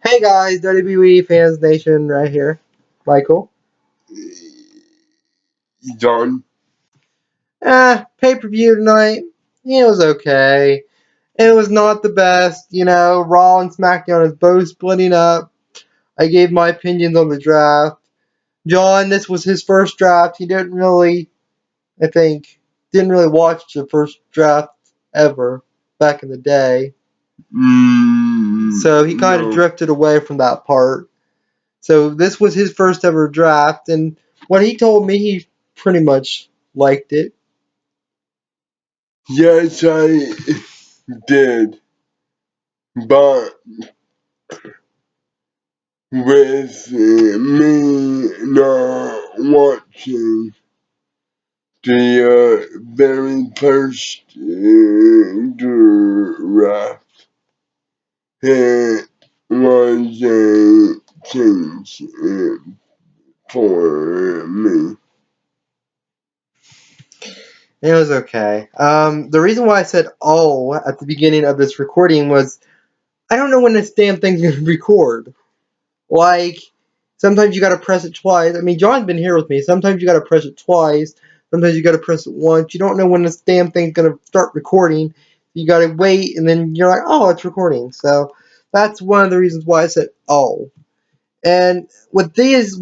Hey guys, WWE Fans Nation right here. Michael. John. Pay-per-view tonight. It was okay. It was not the best, Raw and SmackDown is both splitting up. I gave my opinions on the draft. John, this was his first draft. He didn't really, I think, didn't really watch the first draft ever back in the day. So he kind of drifted away from that part. So this was his first ever draft, and what he told me, he pretty much liked it. Yes, I did. But with me not watching the very first draft, it was a change for me. It was okay. The reason why I said "oh" at the beginning of this recording was I don't know when this damn thing's gonna record. Like, sometimes you gotta press it twice. I mean, John's been here with me. Sometimes you gotta press it twice. Sometimes you gotta press it once. You don't know when this damn thing's gonna start recording. You gotta wait, and then you're like, oh, it's recording. So that's one of the reasons why I said "oh." And with these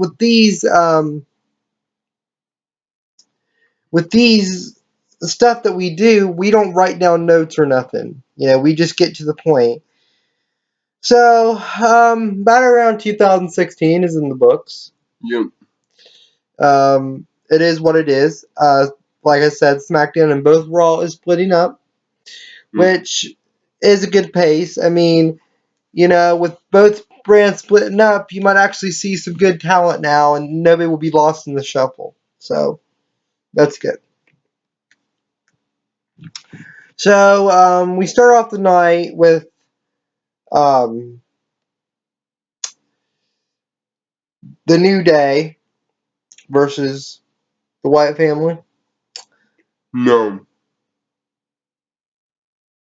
stuff that we do, we don't write down notes or nothing. We just get to the point. So, Battleground 2016 is in the books. Yep. It is what it is. Like I said, SmackDown and both Raw is splitting up, which is a good pace. I mean, with both brands splitting up, you might actually see some good talent now, and nobody will be lost in the shuffle. So, that's good. So, we start off the night with the New Day versus the Wyatt family. No.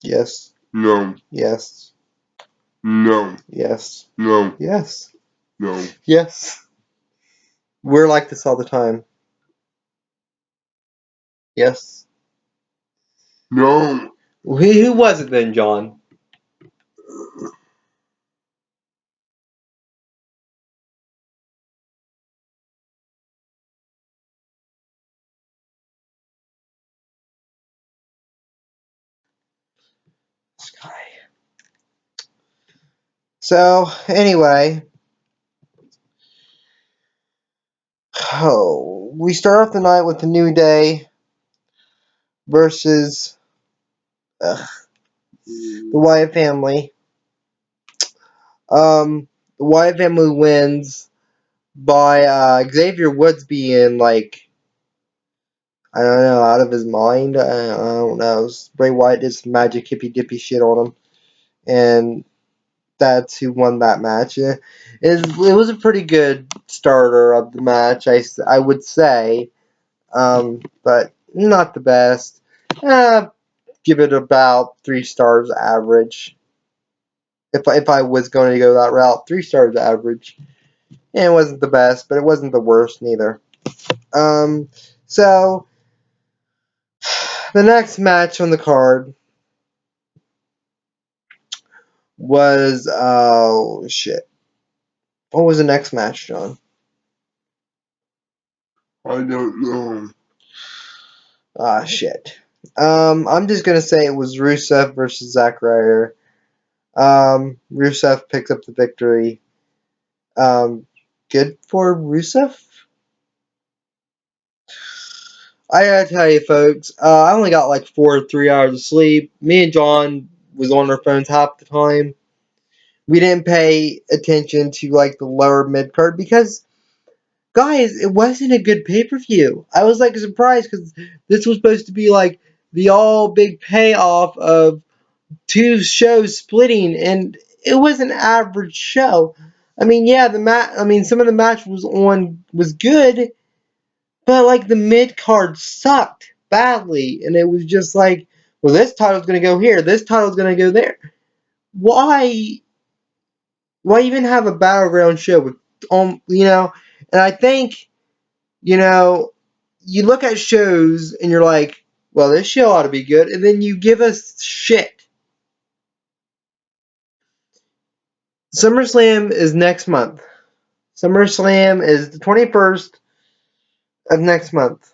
Yes. No. Yes. No. Yes. No. Yes. No. Yes. We're like this all the time. Yes. No. Who was it then, John? Sky. So, anyway. We start off the night with the New Day versus the Wyatt family. The Wyatt family wins by Xavier Woods being like, I don't know, out of his mind. I don't know. Bray Wyatt did some magic hippy dippy shit on him, and that's who won that match. It was a pretty good starter of the match, I would say, but not the best. Give it about 3 stars average. If I was going to go that route, 3 stars average. And it wasn't the best, but it wasn't the worst neither. So the next match on the card was oh shit. What was the next match, John? I don't know. Ah shit. I'm just gonna say it was Rusev versus Zack Ryder. Rusev picks up the victory. Good for Rusev. I gotta tell you, folks, I only got like 4 or 3 hours of sleep. Me and John was on our phones half the time. We didn't pay attention to like the lower mid card because, guys, it wasn't a good pay per view. I was like surprised because this was supposed to be like the all big payoff of 2 shows splitting, and it was an average show. I mean, yeah, some of the match was good, but like the mid card sucked badly, and it was just like, well, this title's gonna go here, this title's gonna go there. Why Why even have a battleground show with And I think you look at shows and you're like, well, this show ought to be good, and then you give us shit. SummerSlam is next month. SummerSlam is the 21st of next month.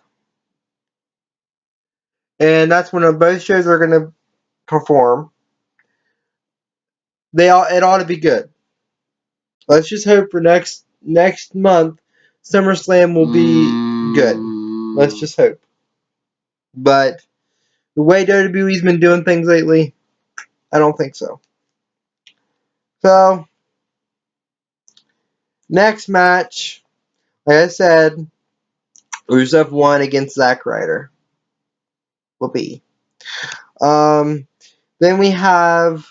And that's when both shows are going to perform. It ought to be good. Let's just hope for next month SummerSlam will be good. Let's just hope. But the way WWE's been doing things lately, I don't think so. So, next match, like I said, Rusev won against Zack Ryder. Will be. Then we have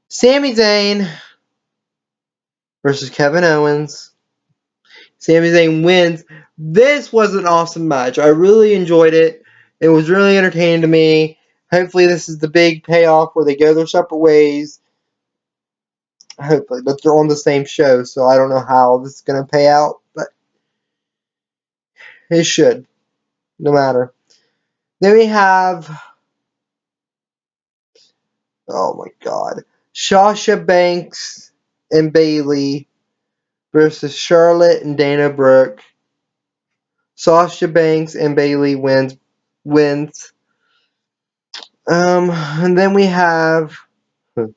Sami Zayn versus Kevin Owens. Sami Zayn wins. This was an awesome match. I really enjoyed it. It was really entertaining to me. Hopefully this is the big payoff where they go their separate ways. Hopefully, but they're on the same show, so I don't know how this is going to pay out, but it should. No matter. Then we have, oh my god, Sasha Banks and Bayley versus Charlotte and Dana Brooke. Sasha Banks and Bayley wins. And then we have The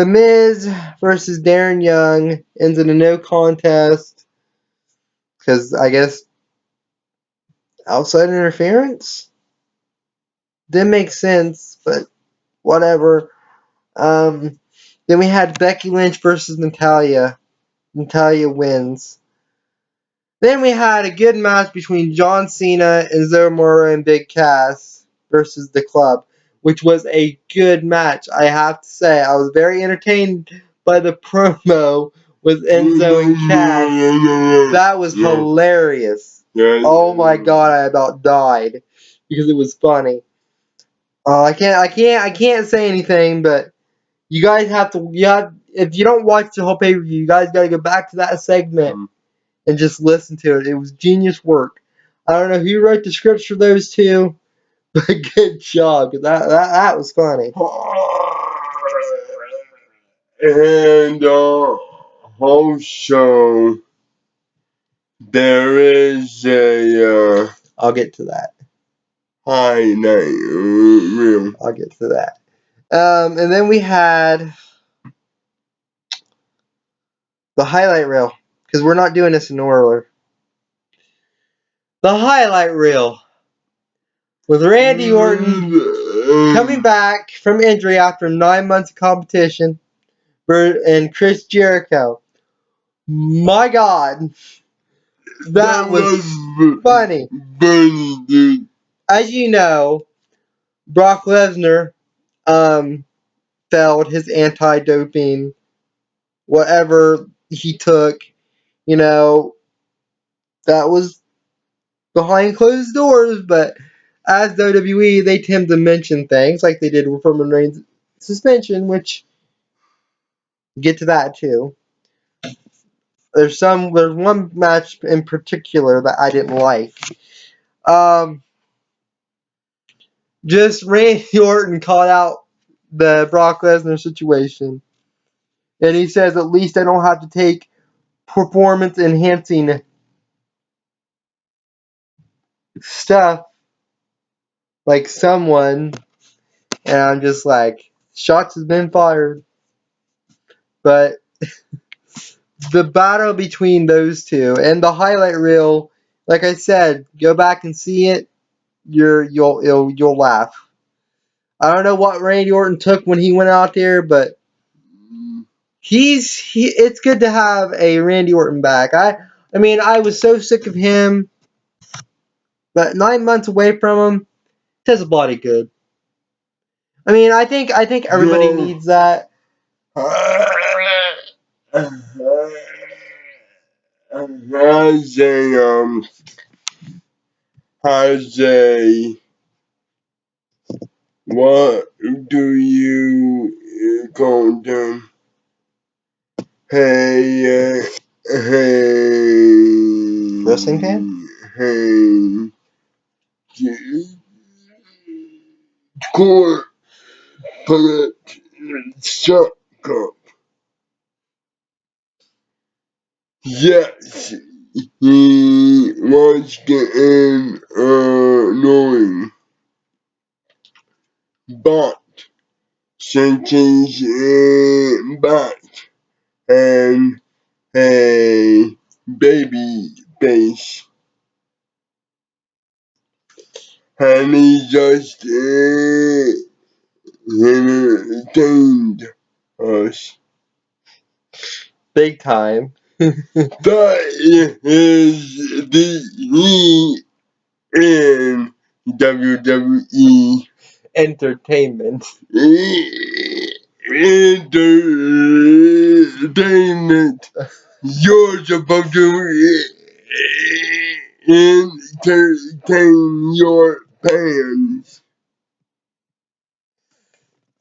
Miz versus Darren Young. Ends in a no contest because I guess outside interference didn't make sense, but whatever. Then we had Becky Lynch versus Natalya. Natalya wins. Then we had a good match between John Cena and Zomora and Big Cass versus The Club, which was a good match, I have to say. I was very entertained by the promo with Enzo and Cass. That was hilarious. Oh my god, I about died because it was funny. I can't say anything, but you guys have to. If you don't watch the whole pay per view, you guys got to go back to that segment and just listen to it. It was genius work. I don't know who wrote the scripts for those two, but good job. That was funny. And also, there is a I'll get to that. highlight reel. I'll get to that. And then we had the highlight reel because we're not doing this in order. The highlight reel with Randy Orton coming back from injury after 9 months of competition and Chris Jericho. My God, that was funny. Funny, dude. As you know, Brock Lesnar failed his anti-doping, whatever he took. You know, that was behind closed doors, but as WWE, they tend to mention things like they did with Roman Reigns' suspension, which get to that too. There's one match in particular that I didn't like. Just Randy Orton called out the Brock Lesnar situation, and he says at least I don't have to take performance enhancing stuff like someone, and I'm just like, shots has been fired. But the battle between those two and the highlight reel, like I said, go back and see it. You'll laugh. I don't know what Randy Orton took when he went out there, but it's good to have a Randy Orton back. I mean, I was so sick of him, but 9 months away from him does a body good. I mean, I think everybody needs that. Has a What do you call them? Hey, Wrestling fan? hey, corporate suck up. Yes, he was getting annoying, but since he's back and a baby face, and he just entertained us. Big time. That is the he in WWE Entertainment. entertainment. You're supposed to entertain your fans.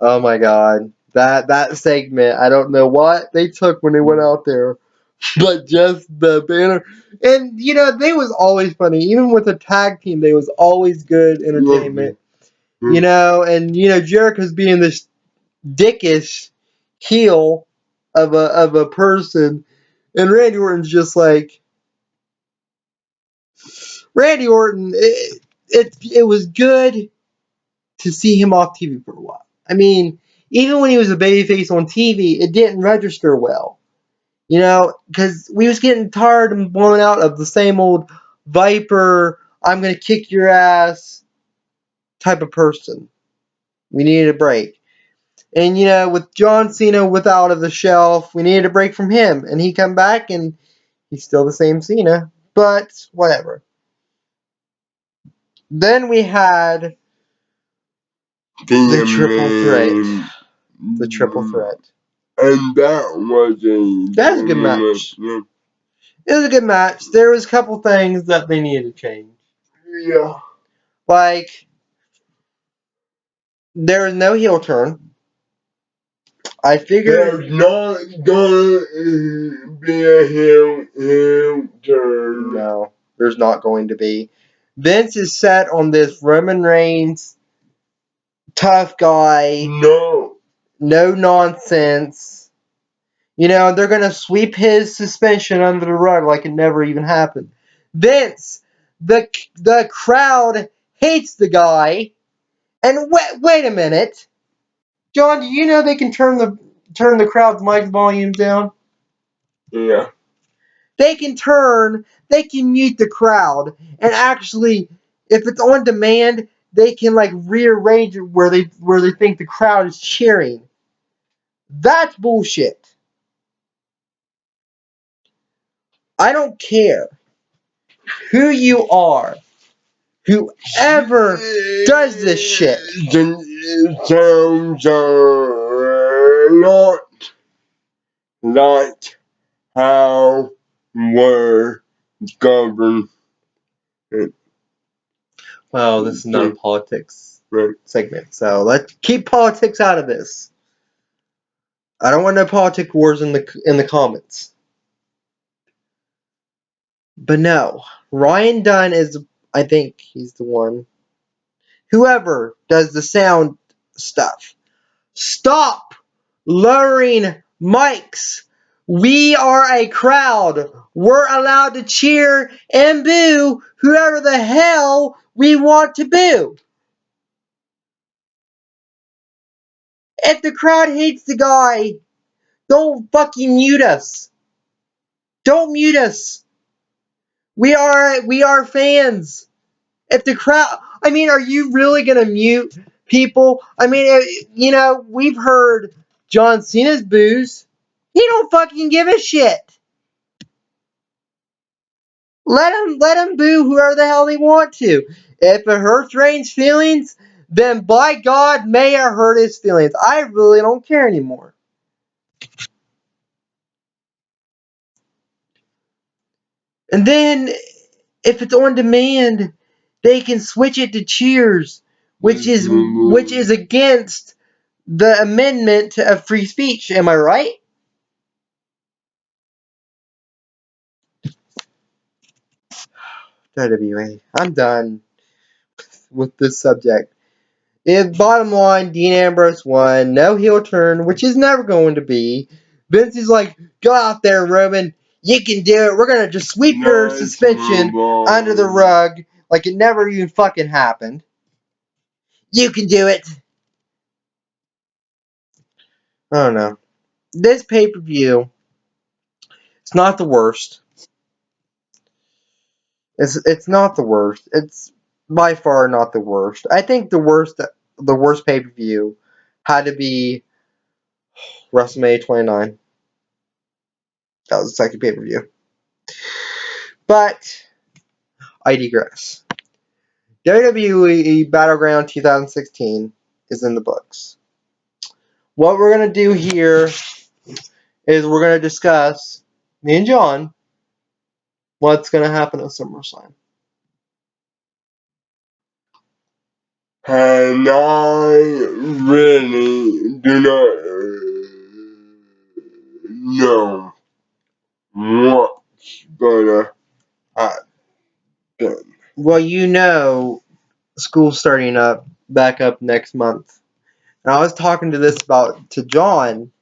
Oh my god. That segment, I don't know what they took when they went out there, but just the banner. And you know, they was always funny. Even with the tag team, they was always good entertainment. You know, and you know, Jericho's being this dickish heel of a person, and Randy Orton's just like Randy Orton. It was good to see him off TV for a while. I mean, even when he was a babyface on TV, it didn't register well. You know, because we was getting tired and blown out of the same old Viper, I'm gonna kick your ass type of person. We needed a break. And you know, with John Cena without of the shelf, we needed a break from him. And he come back and he's still the same Cena. But whatever. Then we had the triple threat. The triple threat. And that was That was a good match. It was a good match. There was a couple things that they needed to change. Yeah. Like, there was no heel turn. I figured There's not gonna be a heel turn. no, there's not going to be. Vince is set on this Roman Reigns tough guy, No. no nonsense. You know, they're going to sweep his suspension under the rug like it never even happened. Vince, the crowd hates the guy. And wait a minute. John, do you know they can turn the crowd's mic volume down? Yeah. They can mute the crowd, and actually, if it's on demand, they can like rearrange it where they think the crowd is cheering. That's bullshit. I don't care who you are, whoever does this shit. It sounds not like how we're governed. Well, this is not a politics segment, so let's keep politics out of this. I don't want no politic wars in the comments. But no, Ryan Dunn is, I think he's the one. Whoever does the sound stuff, stop lowering mics. We are a crowd. We're allowed to cheer and boo whoever the hell we want to boo. If the crowd hates the guy, don't fucking mute us. Don't mute us. We are fans. If the crowd, I mean, are you really gonna mute people? I mean, you know, we've heard John Cena's boos. He don't fucking give a shit. Let him boo whoever the hell they want to. If it hurts Reigns' feelings, then by God, may it hurt his feelings. I really don't care anymore. And then, if it's on demand, they can switch it to cheers. which is against the amendment of free speech. Am I right? WWE. I'm done with this subject. Bottom line, Dean Ambrose won. No heel turn, which is never going to be. Vince is like, go out there, Roman. You can do it. We're going to just sweep your suspension under the rug like it never even fucking happened. You can do it. I don't know. This pay-per-view, it's not the worst. It's not the worst. It's by far not the worst. I think the worst pay-per-view had to be WrestleMania 29. That was the second pay-per-view. But I digress. WWE Battleground 2016 is in the books. What we're going to do here is we're going to discuss, me and John, what's going to happen at SummerSlam. And I really do not know what's gonna happen. Well, you know, school's starting back up next month. And I was talking to John.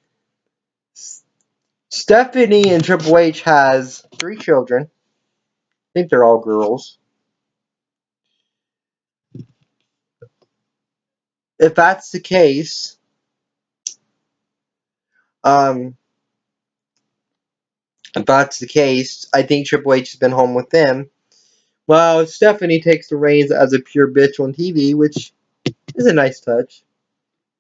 Stephanie and Triple H has 3 children. I think they're all girls. If that's the case, I think Triple H has been home with them. Well, Stephanie takes the reins as a pure bitch on TV, which is a nice touch.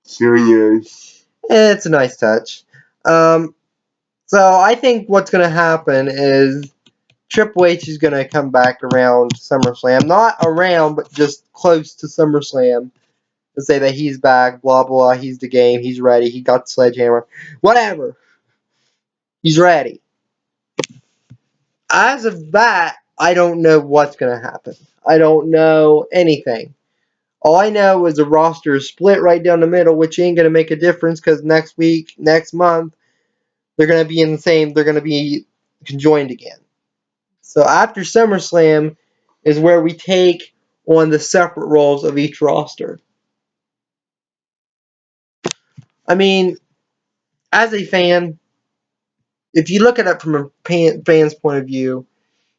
Sure is. It's a nice touch. So I think what's going to happen is Triple H is going to come back around SummerSlam. Not around, but just close to SummerSlam. And say that he's back, blah, blah, he's the game, he's ready, he got the sledgehammer. Whatever. He's ready. As of that, I don't know what's going to happen. I don't know anything. All I know is the roster is split right down the middle, which ain't going to make a difference because next month, they're going to be they're going to be conjoined again. So after SummerSlam is where we take on the separate roles of each roster. I mean, as a fan, if you look at it from a fan's point of view,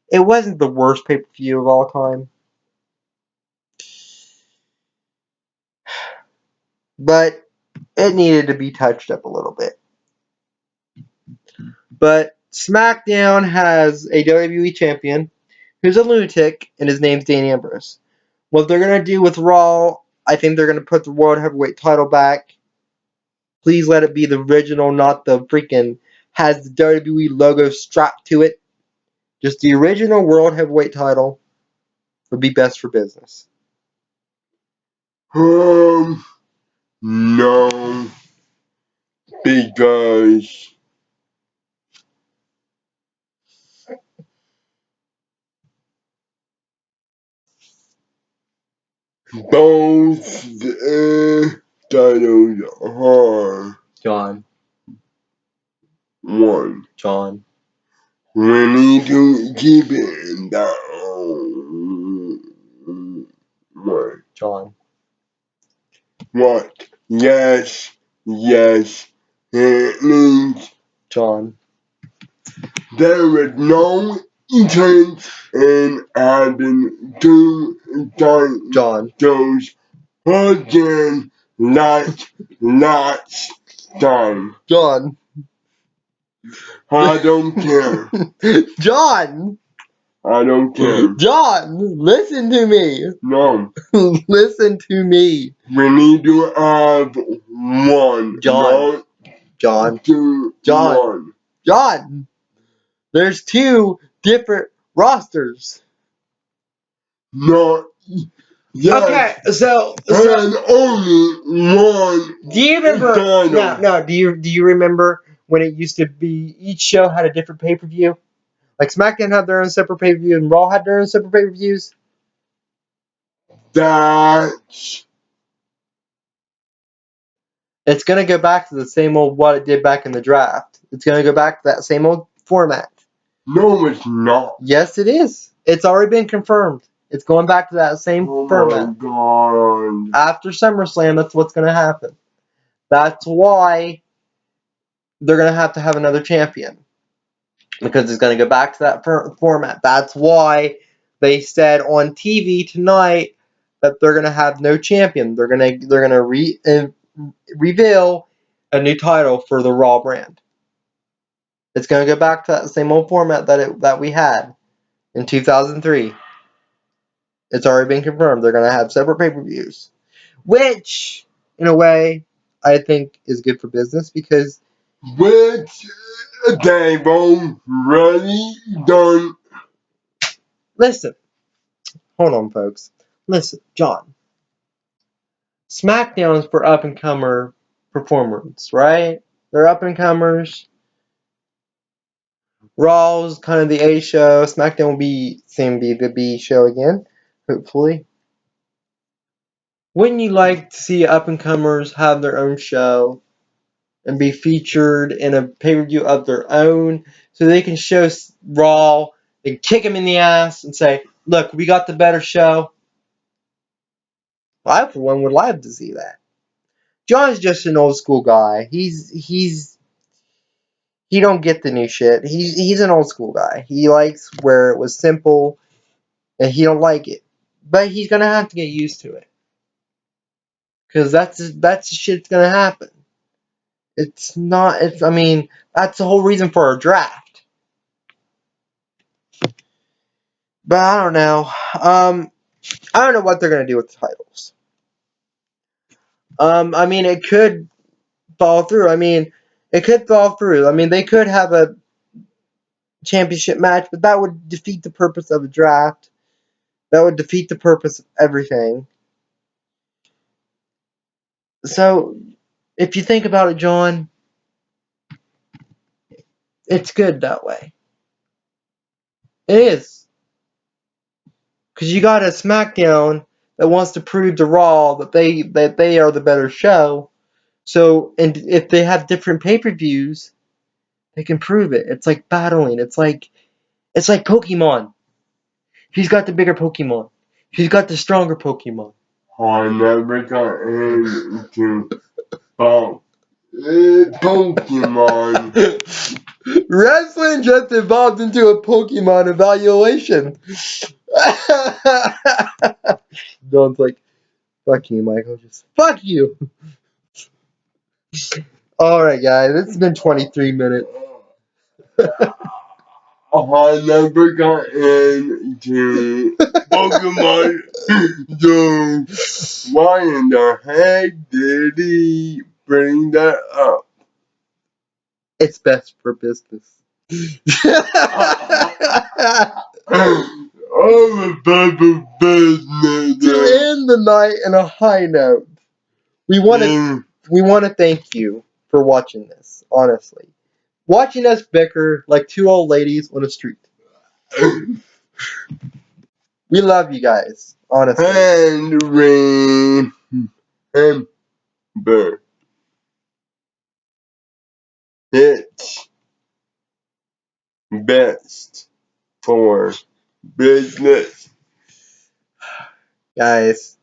it wasn't the worst pay-per-view of all time. But it needed to be touched up a little bit. But SmackDown has a WWE champion who's a lunatic, and his name's Dean Ambrose. What they're going to do with Raw, I think they're going to put the World Heavyweight title back. Please let it be the original, not the freaking has the WWE logo strapped to it. Just the original World Heavyweight title would be best for business. No, because both titles are John. one. John. We need to keep it down. One. John. What? Yes, it means John. there is no sense in having 2 John. titles again like last time. John. I don't care. John. I don't care. John, listen to me. No. Listen to me. We need to have one. John. Not John. 2, John. 1. John. There's 2 different rosters. Not. Yes. Okay, so And only one. do you remember? title. No. Do you remember when it used to be each show had a different pay per view? Like SmackDown had their own separate pay per view, and Raw had their own separate pay per views. That's It's going to go back to the same old what it did back in the draft. It's going to go back to that same old format. No, it's not. Yes, it is. It's already been confirmed. It's going back to that same format. Oh my god. After SummerSlam, that's what's going to happen. That's why they're going to have another champion. Because it's going to go back to that format. That's why they said on TV tonight that they're going to have no champion. They're going to reveal a new title for the Raw brand. It's going to go back to that same old format that we had in 2003. It's already been confirmed. They're going to have separate pay-per-views, which, in a way, I think is good for business because Which they've already done. listen, hold on, folks. Listen, John. SmackDown's for up-and-comer performers, right? They're up-and-comers. Raw's kind of the A show. SmackDown will be the B show again, hopefully. Wouldn't you like to see up-and-comers have their own show and be featured in a pay-per-view of their own so they can show Raw and kick them in the ass and say, look, we got the better show? I, for one, would love to see that. John's just an old school guy. He don't get the new shit. He's an old school guy. He likes where it was simple, and he don't like it. But he's gonna have to get used to it, cause that's the shit that's gonna happen. It's not. It's. I mean, that's the whole reason for our draft. But I don't know. I don't know what they're gonna do with the titles. I mean, it could fall through. I mean, it could fall through. I mean, they could have a championship match, but that would defeat the purpose of a draft. That would defeat the purpose of everything. So, if you think about it, John, it's good that way. It is. Because you got a SmackDown that wants to prove to Raw that they are the better show. So, and if they have different pay-per-views, they can prove it. It's like battling. It's like Pokemon. He's got the bigger Pokemon. He's got the stronger Pokemon. I never got into Pokemon. Wrestling just evolved into a Pokemon evaluation. Don's like, fuck you, Michael. Just fuck you. Alright, guys. This has been 23 minutes. I never got into Pokemon. So why in the heck did he bring that up? It's best for business. I'm a bad business. To end the night on a high note, we want to thank you for watching this, honestly. Watching us bicker like two old ladies on a street. We love you guys, honestly. Henry Ember. It's best for business. Guys,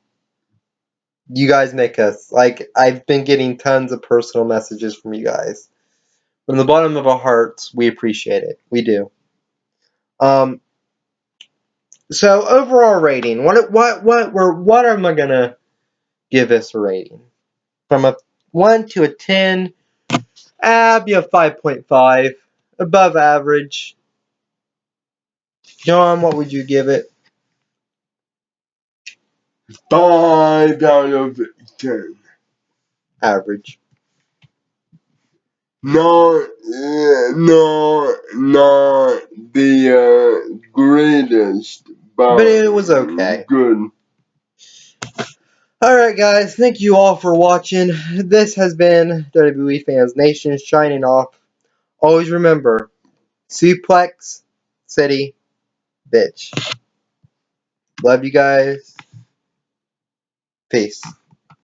you guys make us. Like, I've been getting tons of personal messages from you guys. From the bottom of our hearts, we appreciate it. We do. So overall rating, what am I gonna give this a rating? From a 1 to a 10, I'd be a 5.5, above average. John, what would you give it? 5 out of 10. Average. Not the greatest, But it was okay. Good. Alright guys, thank you all for watching. This has been WWE Fans Nation shining off. Always remember, Suplex City, bitch. Love you guys. Peace.